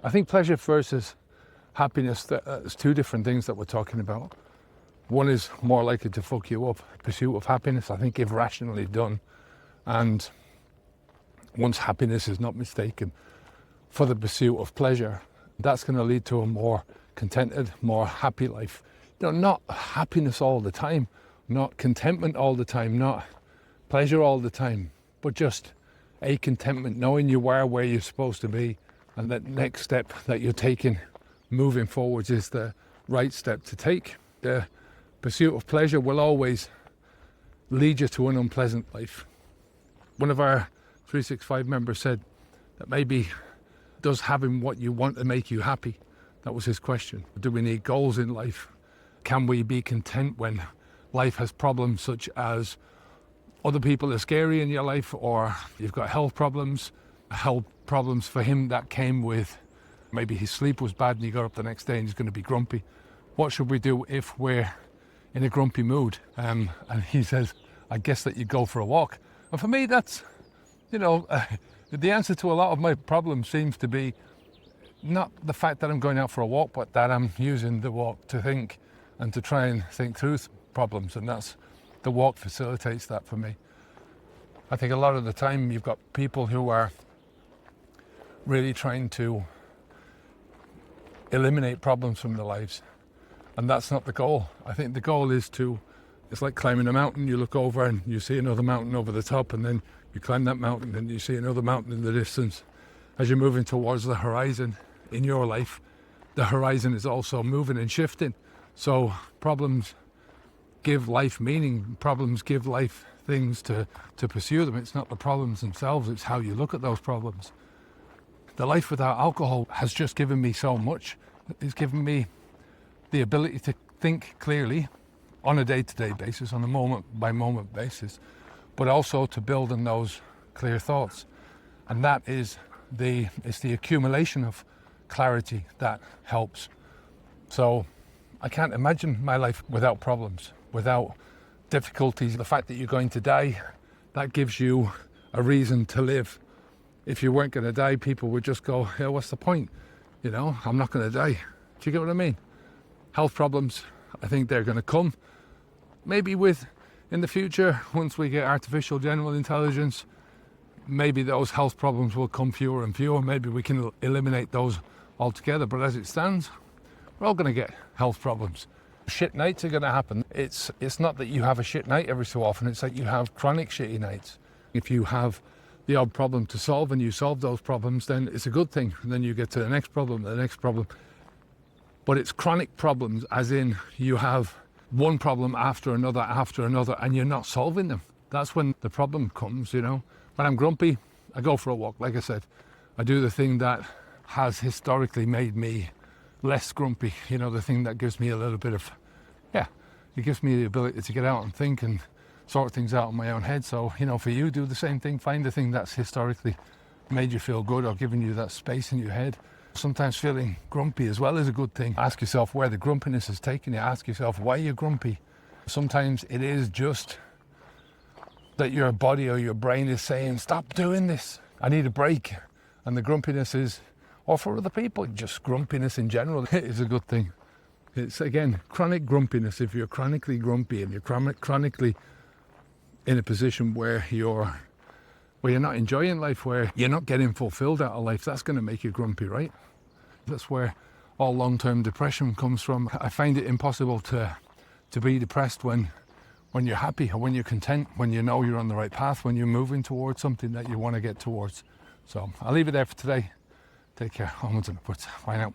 I think pleasure versus happiness, there's two different things that we're talking about. One is more likely to fuck you up. Pursuit of happiness, I think, if rationally done, and once happiness is not mistaken for the pursuit of pleasure, that's going to lead to a more contented, more happy life. Not happiness all the time, not contentment all the time, not pleasure all the time, but just a contentment, knowing you are where you're supposed to be, and that next step that you're taking moving forwards is the right step to take. The pursuit of pleasure will always lead you to an unpleasant life. One of our 365 members said that maybe does having what you want to make you happy? That was his question. Do we need goals in life? Can we be content when life has problems such as other people are scary in your life, or you've got health problems for him that came with maybe his sleep was bad and he got up the next day and he's going to be grumpy. What should we do if we're in a grumpy mood? And he says, I guess that you go for a walk. And for me, that's, the answer to a lot of my problems seems to be not the fact that I'm going out for a walk, but that I'm using the walk to think and to try and think through problems. And the walk facilitates that for me. I think a lot of the time you've got people who are really trying to eliminate problems from their lives. And that's not the goal. I think the goal is it's like climbing a mountain. You look over and you see another mountain over the top, and then you climb that mountain and you see another mountain in the distance. As you're moving towards the horizon in your life, the horizon is also moving and shifting. So problems give life meaning. Problems give life things to pursue them. It's not the problems themselves, it's how you look at those problems. The life without alcohol has just given me so much. It's given me the ability to think clearly on a day-to-day basis, on a moment-by-moment basis, but also to build on those clear thoughts. And that is it's the accumulation of clarity that helps. So I can't imagine my life without problems, without difficulties. The fact that you're going to die, that gives you a reason to live. If you weren't going to die, people would just go, hey, what's the point? I'm not going to die. Do you get what I mean? Health problems, I think they're going to come. Maybe in the future, once we get artificial general intelligence, maybe those health problems will come fewer and fewer. Maybe we can eliminate those altogether. But as it stands, we're all going to get health problems. Shit nights are going to happen. It's not that you have a shit night every so often. It's that you have chronic shitty nights. If you have the odd problem to solve and you solve those problems, then it's a good thing. And then you get to the next problem, But it's chronic problems, as in you have one problem after another, and you're not solving them. That's when the problem comes, When I'm grumpy, I go for a walk. Like I said, I do the thing that has historically made me less grumpy, the thing that gives me a little bit of, it gives me the ability to get out and think and sort things out in my own head. So, for you, do the same thing. Find the thing that's historically made you feel good or given you that space in your head. Sometimes feeling grumpy as well is a good thing. Ask yourself where the grumpiness is taking you. Ask yourself why you're grumpy. Sometimes it is just that your body or your brain is saying, stop doing this. I need a break. And the grumpiness is, or for other people, just grumpiness in general is a good thing. It's, again, chronic grumpiness. If you're chronically grumpy and you're chronically in a position where you're not enjoying life, where you're not getting fulfilled out of life, that's going to make you grumpy, right? That's where all long-term depression comes from. I find it impossible to be depressed when you're happy or when you're content, when you know you're on the right path, when you're moving towards something that you want to get towards. So I'll leave it there for today. Take care. Onwards and upwards. Bye now.